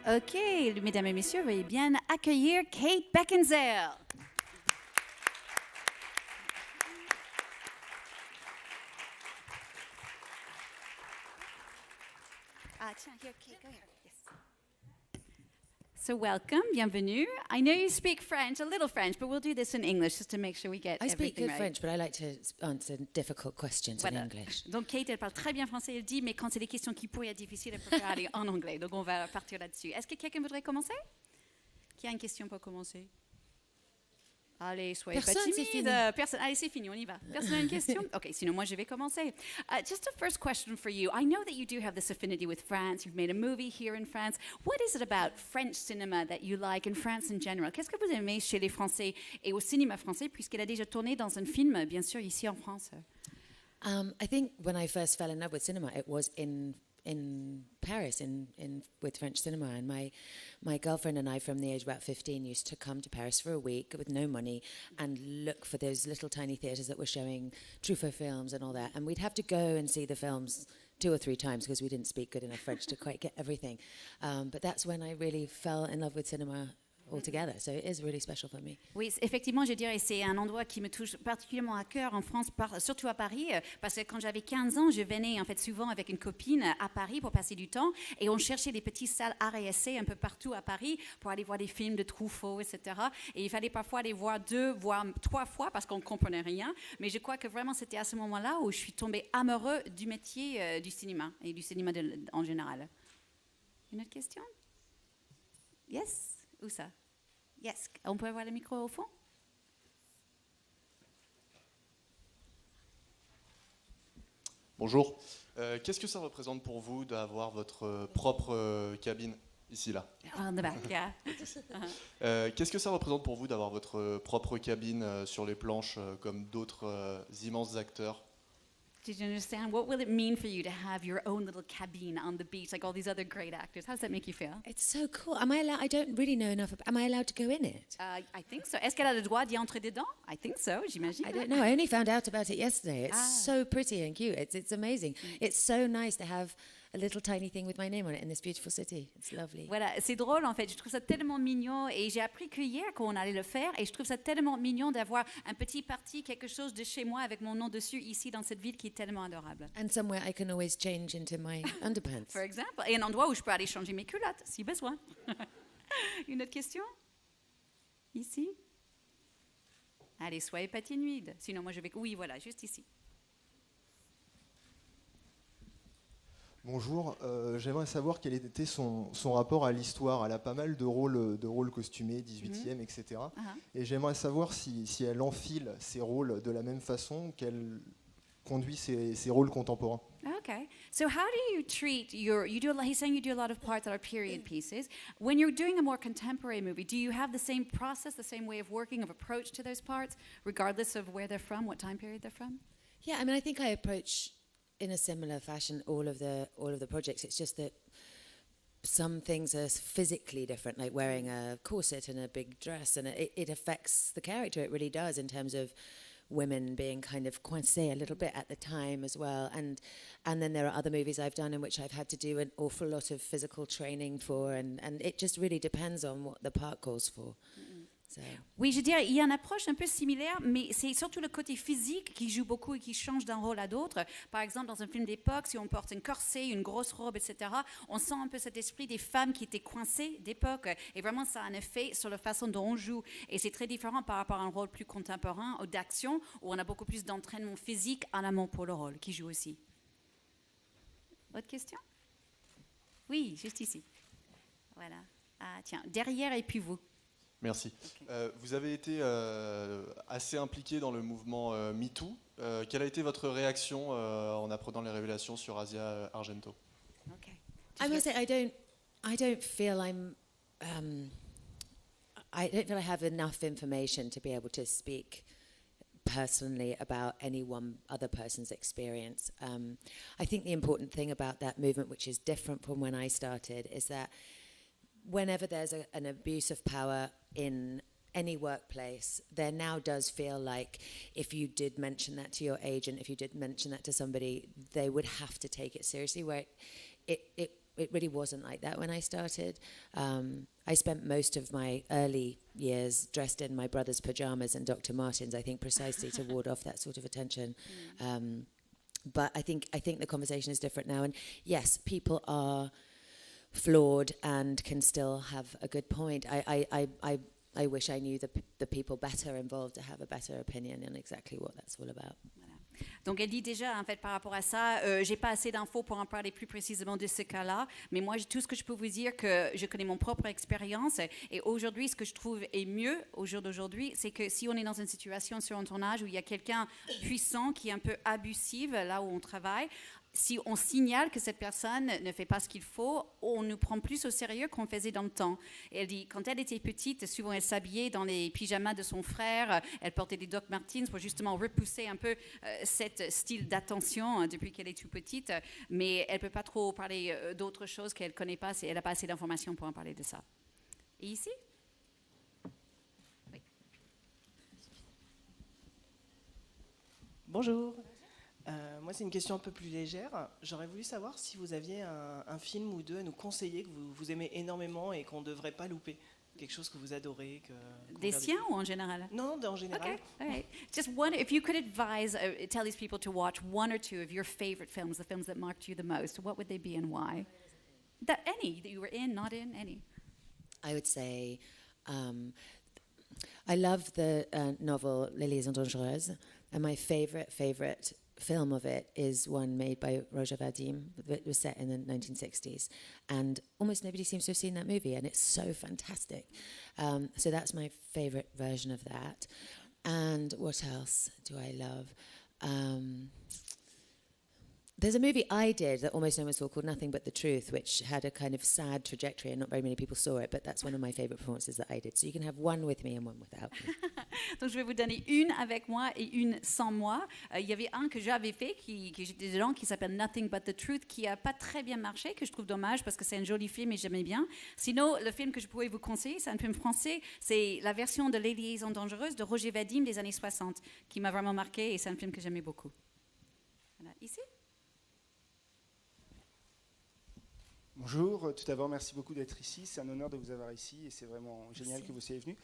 OK, mesdames et messieurs, veuillez bien accueillir Kate Beckinsale. Tiens, here, Kate, go here. Yes. So welcome, bienvenue. I know you speak French, a little French, but we'll do this in English just to make sure we get I speak everything good right. French, but I like to answer difficult questions in Voilà. English. Donc Kate, elle parle très bien français, elle dit, mais quand c'est des questions qui pourraient être difficiles, elle préfère aller en anglais. Donc on va partir là-dessus. Est-ce que quelqu'un voudrait commencer? Qui a une question pour commencer? Allez, soyez Personne, pas c'est timide. fini. Personne. Allez, c'est fini, on y va. Personne n'a une question? OK, sinon moi je vais commencer. Just a first question for you. I know that you do have this affinity with France. You've made a movie here in France. What is it about French cinema that you like in France in general? Qu'est-ce que vous aimez chez les Français et au cinéma français, puisqu'elle a déjà tourné dans un film, bien sûr, ici en France? I think when I first fell in love with cinema, it was in Paris, with French cinema. And my girlfriend and I, from the age of about 15, used to come to Paris for a week with no money and look for those little tiny theatres that were showing Truffaut films and all that. And we'd have to go and see the films 2 or 3 times because we didn't speak good enough French to quite get everything. But that's when I really fell in love with cinema altogether. So it is really special for me. Oui, effectivement, je dirais c'est un endroit qui me touche particulièrement à cœur en France, surtout à Paris, parce que quand j'avais 15 ans, je venais en fait souvent avec une copine à Paris pour passer du temps et on cherchait des petites salles art et essai un peu partout à Paris pour aller voir des films de Truffaut, etc. Et il fallait parfois aller voir 2, voire 3 fois parce qu'on ne comprenait rien. Mais je crois que vraiment c'était à ce moment-là où je suis tombée amoureuse du métier du cinéma et du cinéma en général. Une autre question? Yes? Où ça? Yes. On peut avoir le micro au fond? Bonjour. Qu'est-ce que ça représente pour vous d'avoir votre propre cabine ici, là? On the back, yeah. Qu'est-ce que ça représente pour vous d'avoir votre propre cabine sur les planches comme d'autres immenses acteurs? Did you understand? What will it mean for you to have your own little cabine on the beach like all these other great actors? How does that make you feel? It's so cool. Am I allowed? I don't really know enough. Am I allowed to go in it? I think so. Est-ce qu'elle a le droit d'y entrer dedans? I think so, j'imagine. I don't know. I only found out about it yesterday. It's so pretty and cute. It's amazing. It's so nice to have a little tiny thing with my name on it in this beautiful city. It's lovely. Voilà, c'est drôle en fait. Je trouve ça tellement mignon et j'ai appris que hier qu'on allait le faire et je trouve ça tellement mignon d'avoir un petit parti, quelque chose de chez moi avec mon nom dessus ici dans cette ville qui est tellement adorable. And somewhere I can always change into my underpants. For example, et un endroit où je peux aller changer mes culottes si besoin. Une autre question? Ici? Allez, soyez pas timide. Sinon, moi je vais. Oui, voilà, juste ici. Bonjour, j'aimerais savoir quel était son rapport à l'histoire. Elle a pas mal de rôles costumés, 18e, etc. Et j'aimerais savoir si elle enfile ces rôles de la même façon qu'elle conduit ses rôles contemporains. Okay. So how do you treat he's saying you do a lot of parts that are period pieces. When you're doing a more contemporary movie, do you have the same process, the same way of working, of approach to those parts, regardless of where they're from, what time period they're from? Yeah, I mean, I think I approach in a similar fashion all of the projects. It's just that some things are physically different, like wearing a corset and a big dress, and it affects the character. It really does, in terms of women being kind of coincé a little bit at the time as well. And then there are other movies I've done in which I've had to do an awful lot of physical training for, and it just really depends on what the part calls for. So. Oui, je dirais, il y a une approche un peu similaire, mais c'est surtout le côté physique qui joue beaucoup et qui change d'un rôle à l'autre. Par exemple, dans un film d'époque, si on porte un corset, une grosse robe, etc., on sent un peu cet esprit des femmes qui étaient coincées d'époque. Et vraiment, ça a un effet sur la façon dont on joue. Et c'est très différent par rapport à un rôle plus contemporain ou d'action, où on a beaucoup plus d'entraînement physique en amont pour le rôle, qui joue aussi. Autre question? Oui, juste ici. Voilà. Ah, tiens, derrière et puis vous. Merci. Okay. Vous avez été assez impliqué dans le mouvement MeToo. Quelle a été votre réaction en apprenant les révélations sur Asia Argento? Okay. I must say, I don't feel I don't feel I have enough information to be able to speak personally about any one other person's experience. I think the important thing about that movement, which is different from when I started, is that whenever there's an abuse of power in any workplace, there now does feel like if you did mention that to your agent, if you did mention that to somebody, they would have to take it seriously, where it it really wasn't like that when I started. I spent most of my early years dressed in my brother's pajamas and Dr. Martens, I think precisely to ward off that sort of attention. But I think the conversation is different now. And yes, people are flawed and can still have a good point. I wish I knew the people better involved to have a better opinion on exactly what that's all about. Donc elle dit déjà, en fait, par rapport à ça, j'ai pas assez d'infos pour en parler plus précisément de ce cas-là, mais moi, tout ce que je peux vous dire, que je connais mon propre expérience, et aujourd'hui, ce que je trouve est mieux au jour d'aujourd'hui, c'est que si on est dans une situation sur un tournage où il y a quelqu'un puissant qui est un peu abusif, là où on travaille, si on signale que cette personne ne fait pas ce qu'il faut, on nous prend plus au sérieux qu'on faisait dans le temps. Et elle dit, quand elle était petite, souvent elle s'habillait dans les pyjamas de son frère, elle portait des Doc Martens pour justement repousser un peu cet style d'attention depuis qu'elle est toute petite, mais elle ne peut pas trop parler d'autres choses qu'elle ne connaît pas, elle n'a pas assez d'informations pour en parler de ça. Et ici ? Oui. Bonjour. Moi, c'est une question un peu plus légère. J'aurais voulu savoir si vous aviez un film ou deux à nous conseiller que vous aimez énormément et qu'on ne devrait pas louper. Quelque chose que vous adorez. Des siens ou en général? Non, en général. Okay, all right. Just one, if you could advise, tell these people to watch one or two of your favorite films, the films that marked you the most, what would they be and why? Any that you were in, not in, any. I would say I love the novel Loisirs and Dangereuses, and my favorite film of it is one made by Roger Vadim that was set in the 1960s, and almost nobody seems to have seen that movie, and it's so fantastic. So that's my favorite version of that. And what else do I love? There's a movie I did that almost no one saw called Nothing But the Truth, which had a kind of sad trajectory, and not very many people saw it, but that's one of my favorite performances that I did. So you can have one with me and one without me. Donc je vais vous donner une avec moi et une sans moi. Il y avait un que j'avais fait, qui j'étais dedans, qui s'appelle Nothing But the Truth, qui n'a pas très bien marché, que je trouve dommage parce que c'est un joli film et j'aimais bien. Sinon, le film que je pourrais vous conseiller, c'est un film français, c'est la version de Les Liaisons Dangereuses de Roger Vadim des années 60, qui m'a vraiment marqué et c'est un film que j'aimais beaucoup. Voilà, ici. Bonjour, tout d'abord merci beaucoup d'être ici, c'est un honneur de vous avoir ici et c'est vraiment génial que vous soyez venu.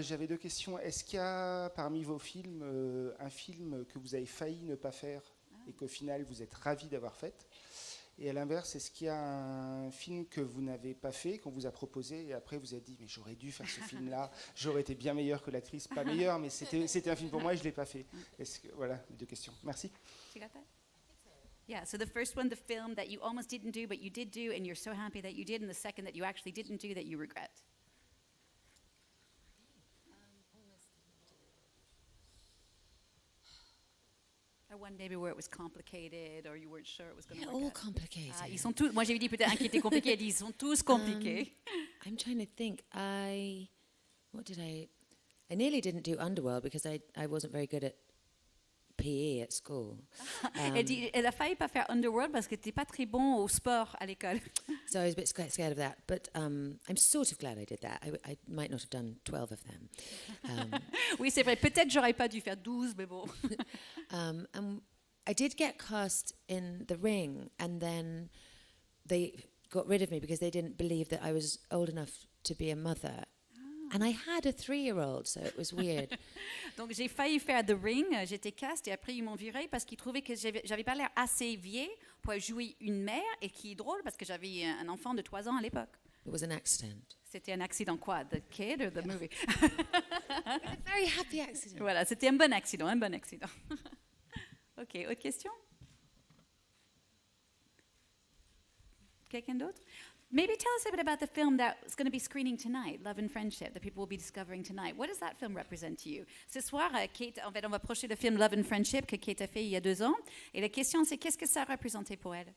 J'avais deux questions. Est-ce qu'il y a parmi vos films un film que vous avez failli ne pas faire et qu'au final vous êtes ravi d'avoir fait? Et à l'inverse, est-ce qu'il y a un film que vous n'avez pas fait, qu'on vous a proposé et après vous avez dit mais j'aurais dû faire ce film-là, j'aurais été bien meilleur que l'actrice, pas meilleur mais c'était un film pour moi et je ne l'ai pas fait. Voilà, les deux questions. Merci. You got that? Yeah, so the first one, the film that you almost didn't do, but you did do, and you're so happy that you did, and the second that you actually didn't do that you regret. Or one maybe where it was complicated, or you weren't sure it was going to work All out. complicated. Ah, ils sont tous, moi j'ai dit peut-être un qui était compliqué, elle dit ils sont tous compliqués. I'm trying to think. I nearly didn't do Underworld because I wasn't very good at PE at school. Elle a failli pas faire Underworld parce qu'elle n'était pas très bon au sport à l'école. So I was a bit scared of that, but I'm sort of glad I did that. I might not have done 12 of them. Oui, c'est vrai, peut-être j'aurais pas dû faire 12, mais bon. And I did get cast in The Ring, and then they got rid of me because they didn't believe that I was old enough to be a mother. And I had a 3-year-old, so it was weird. Donc j'ai failli faire The Ring, j'étais cast et après ils m'ont virée parce qu'ils trouvaient que j'avais pas l'air assez vieille pour jouer une mère, et qui est drôle parce que j'avais un enfant de 3 ans à l'époque. It was an accident. C'était un accident quoi? The kid or the movie? A very happy accident. Voilà, c'était un bon accident, un bon accident. Ok, autre question? Quelqu'un d'autre? Maybe tell us a bit about the film that's going to be screening tonight, Love and Friendship, that people will be discovering tonight. What does that film represent to you? Ce soir, Kate, en fait, on va projeter le film Love and Friendship que Kate a fait il y a 2 ans. Et la question, c'est qu'est-ce que ça a représenté pour elle?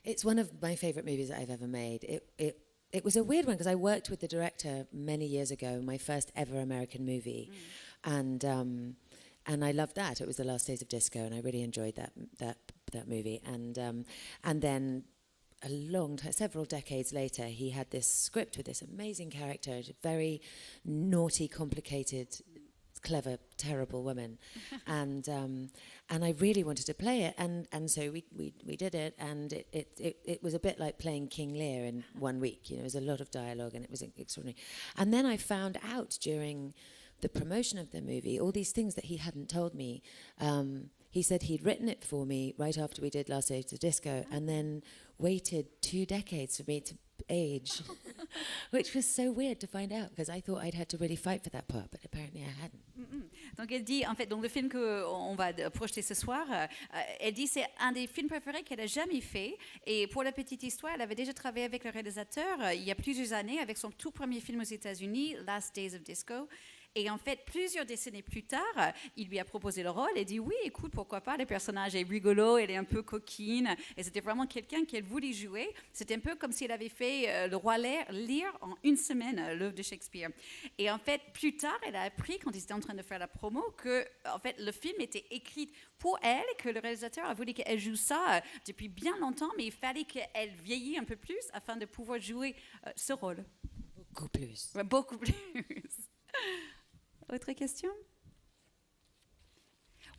It's one of my favorite movies that I've ever made. It was a weird one because I worked with the director many years ago, my first ever American movie, and I loved that. It was The Last Days of Disco, and I really enjoyed that movie. And then a long time, several decades later, he had this script with this amazing character, very naughty, complicated clever, terrible woman, and I really wanted to play it, and so we did it, and it was a bit like playing King Lear in 1 week. You know, it was a lot of dialogue, and it was extraordinary. And then I found out during the promotion of the movie all these things that he hadn't told me. He said he'd written it for me right after we did Last Days of Disco, and then waited 2 decades for me to age, which was so weird to find out, because I thought I'd had to really fight for that part, but apparently I hadn't. Donc elle dit, en fait, donc le film qu'on va projeter ce soir, elle dit c'est un des films préférés qu'elle a jamais fait. Et pour la petite histoire, elle avait déjà travaillé avec le réalisateur il y a plusieurs années avec son tout premier film aux États-Unis, Last Days of Disco. Et en fait, plusieurs décennies plus tard, il lui a proposé le rôle et dit oui, écoute, pourquoi pas, le personnage est rigolo, elle est un peu coquine. Et c'était vraiment quelqu'un qu'elle voulait jouer. C'était un peu comme si elle avait fait le roi Lear en 1 semaine, l'œuvre de Shakespeare. Et en fait, plus tard, elle a appris, quand ils étaient en train de faire la promo, que en fait, le film était écrit pour elle, que le réalisateur a voulu qu'elle joue ça depuis bien longtemps, mais il fallait qu'elle vieillisse un peu plus afin de pouvoir jouer ce rôle. Beaucoup plus. Ouais, beaucoup plus. Autre question?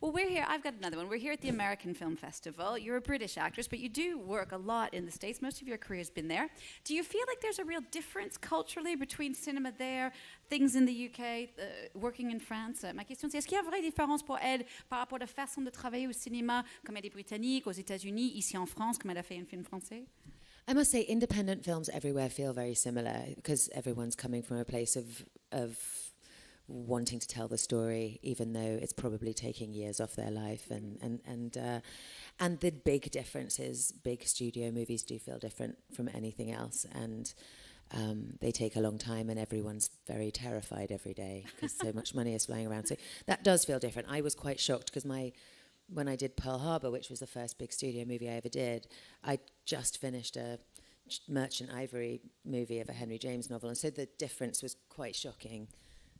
Well, we're here. I've got another one. We're here at the American Film Festival. You're a British actress, but you do work a lot in the States. Most of your career has been there. Do you feel like there's a real difference culturally between cinema there, things in the UK, working in France? Ma question, c'est est-ce qu'il y a une vraie différence pour elle par rapport à la façon de travailler au cinéma, comme elle est britannique, aux États-Unis, ici en France, comme elle a fait un film français? I must say, independent films everywhere feel very similar, because everyone's coming from a place of wanting to tell the story, even though it's probably taking years off their life, and the big difference is big studio movies do feel different from anything else, and they take a long time, and everyone's very terrified every day because so much money is flying around. So that does feel different. I was quite shocked because when I did Pearl Harbor, which was the first big studio movie I ever did, I just finished a Merchant Ivory movie of a Henry James novel, and so the difference was quite shocking.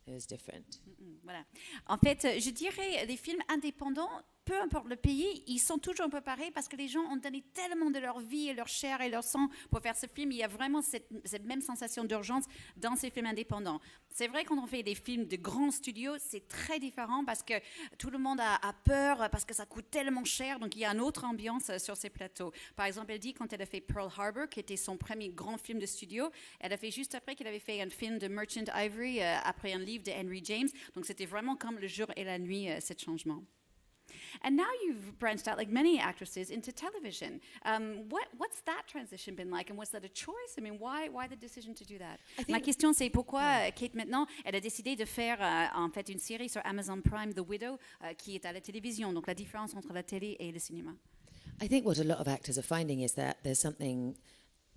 It was different. Voilà. En fait, je dirais les films indépendants, peu importe le pays, ils sont toujours un peu pareils parce que les gens ont donné tellement de leur vie et leur chair et leur sang pour faire ce film. Il y a vraiment cette même sensation d'urgence dans ces films indépendants. C'est vrai, quand on fait des films de grands studios, c'est très différent parce que tout le monde a peur parce que ça coûte tellement cher. Donc, il y a une autre ambiance sur ces plateaux. Par exemple, elle dit quand elle a fait Pearl Harbor, qui était son premier grand film de studio, elle a fait juste après qu'elle avait fait un film de Merchant Ivory, après un livre de Henry James. Donc, c'était vraiment comme le jour et la nuit, ce changement. And now you've branched out, like many actresses, into television. What's that transition been like, and was that a choice? I mean, why the decision to do that? Ma question, c'est pourquoi Kate, maintenant, elle a décidé de faire en fait une série sur Amazon Prime, The Widow, qui est à la télévision. Donc la différence entre la télé et le cinéma. I think what a lot of actors are finding is that there's something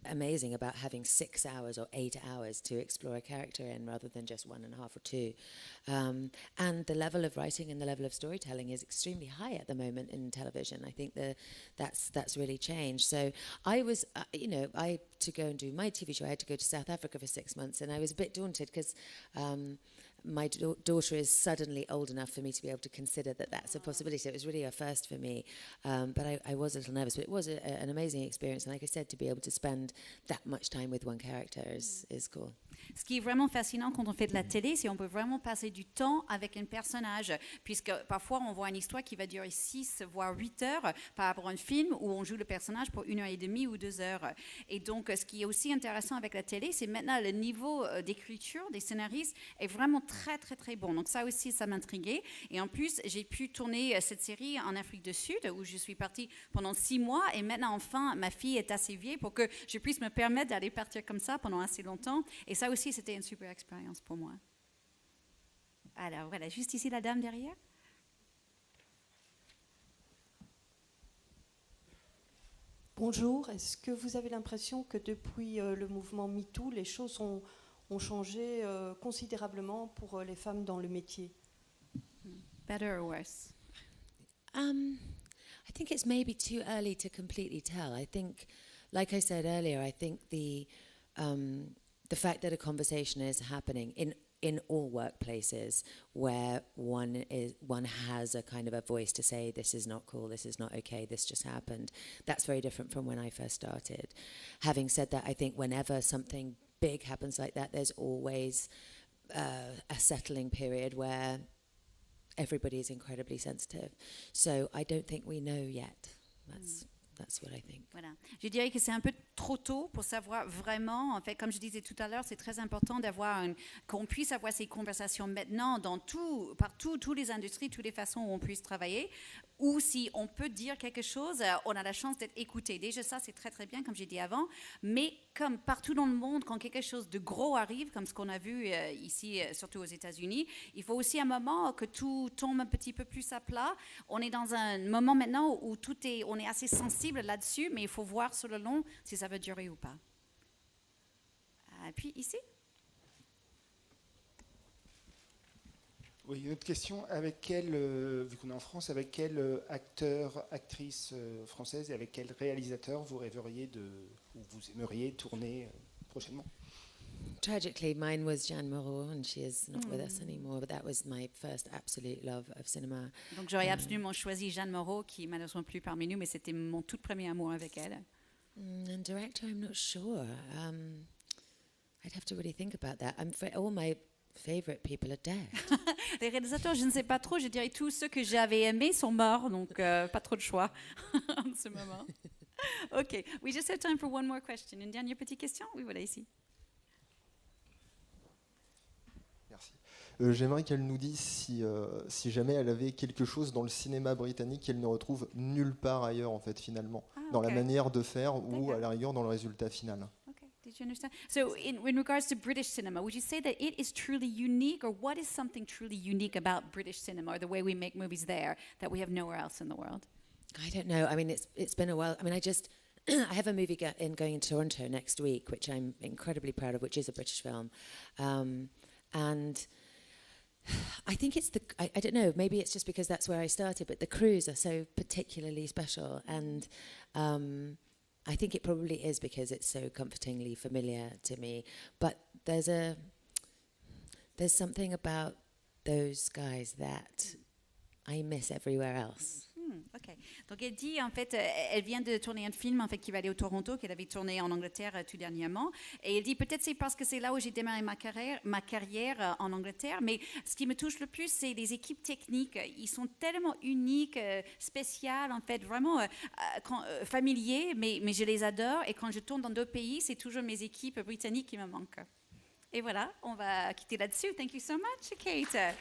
amazing about having 6 hours or 8 hours to explore a character in rather than just 1.5 or 2. And the level of writing and the level of storytelling is extremely high at the moment in television. I think that's really changed. So I was, to go and do my TV show, I had to go to South Africa for 6 months, and I was a bit daunted because my daughter is suddenly old enough for me to be able to consider that that's a possibility. So it was really a first for me. But I was a little nervous, but it was an amazing experience. And like I said, to be able to spend that much time with one character is cool. Ce qui est vraiment fascinant quand on fait de la télé, c'est qu'on peut vraiment passer du temps avec un personnage, puisque parfois on voit une histoire qui va durer 6 voire 8 heures par rapport à un film où on joue le personnage pour 1h30 ou 2 heures. Et donc ce qui est aussi intéressant avec la télé, c'est maintenant le niveau d'écriture des scénaristes est vraiment très très très bon. Donc ça aussi, ça m'intriguait. Et en plus, j'ai pu tourner cette série en Afrique du Sud où je suis partie pendant 6 mois, et maintenant enfin ma fille est assez vieille pour que je puisse me permettre d'aller partir comme ça pendant assez longtemps. Et ça aussi, c'était une super expérience pour moi. Alors voilà, juste ici la dame derrière. Bonjour, est-ce que vous avez l'impression que depuis le mouvement MeToo, les choses ont changé considérablement pour les femmes dans le métier? Better or worse? I think it's maybe too early to completely tell. I think, like I said earlier, I think the fact that a conversation is happening in all workplaces where one has a kind of a voice to say, this is not cool, this is not okay, this just happened. That's very different from when I first started. Having said that, I think whenever something big happens like that, there's always a settling period where everybody is incredibly sensitive. So I don't think we know yet. That's what I think. Voilà. Je dirais que c'est un peu trop tôt pour savoir vraiment. En fait, comme je disais tout à l'heure, c'est très important qu'on puisse avoir ces conversations maintenant partout, toutes les industries, toutes les façons où on puisse travailler. Ou si on peut dire quelque chose, on a la chance d'être écouté. Déjà, ça, c'est très, très bien, comme j'ai dit avant. Mais comme partout dans le monde, quand quelque chose de gros arrive, comme ce qu'on a vu ici, surtout aux États-Unis, il faut aussi un moment que tout tombe un petit peu plus à plat. On est dans un moment maintenant où on est assez sensible là-dessus, mais il faut voir sur le long si ça va durer ou pas. Puis ici. Oui, une autre question. Avec quel, vu qu'on est en France, avec quel acteur, actrice française et avec quel réalisateur vous rêveriez ou vous aimeriez tourner prochainement? Tragically, mine was Jeanne Moreau, and she is not with us anymore, but that was my first absolute love of cinema. Donc j'aurais absolument choisi Jeanne Moreau, qui malheureusement plus parmi nous, mais c'était mon tout premier amour avec elle. And director, I'm not sure. I'd have to really think about that. All my favorite people are dead. Les réalisateurs, je ne sais pas trop. Je dirais tous ceux que j'avais aimés sont morts, donc pas trop de choix en ce moment. OK. We just have time for one more question. Une dernière petite question? Oui, voilà, ici. Merci. J'aimerais qu'elle nous dise si jamais elle avait quelque chose dans le cinéma britannique qu'elle ne retrouve nulle part ailleurs, en fait, finalement, dans la manière de faire ou à la rigueur dans le résultat final. Did you understand? So in regards to British cinema, would you say that it is truly unique, or what is something truly unique about British cinema or the way we make movies there that we have nowhere else in the world? I don't know. I mean, it's been a while. I mean, I have a movie going in Toronto next week, which I'm incredibly proud of, which is a British film. And I think it's I don't know, maybe it's just because that's where I started, but the crews are so particularly special. And I think it probably is because it's so comfortingly familiar to me. But there's something about those guys that I miss everywhere else. OK. Donc elle dit, en fait, elle vient de tourner un film en fait, qui va aller au Toronto, qu'elle avait tourné en Angleterre tout dernièrement. Et elle dit, peut-être c'est parce que c'est là où j'ai démarré ma carrière en Angleterre, mais ce qui me touche le plus, c'est les équipes techniques. Ils sont tellement uniques, spéciales, en fait, vraiment familiers, mais je les adore. Et quand je tourne dans d'autres pays, c'est toujours mes équipes britanniques qui me manquent. Et voilà, on va quitter là-dessus. Thank you so much, Kate.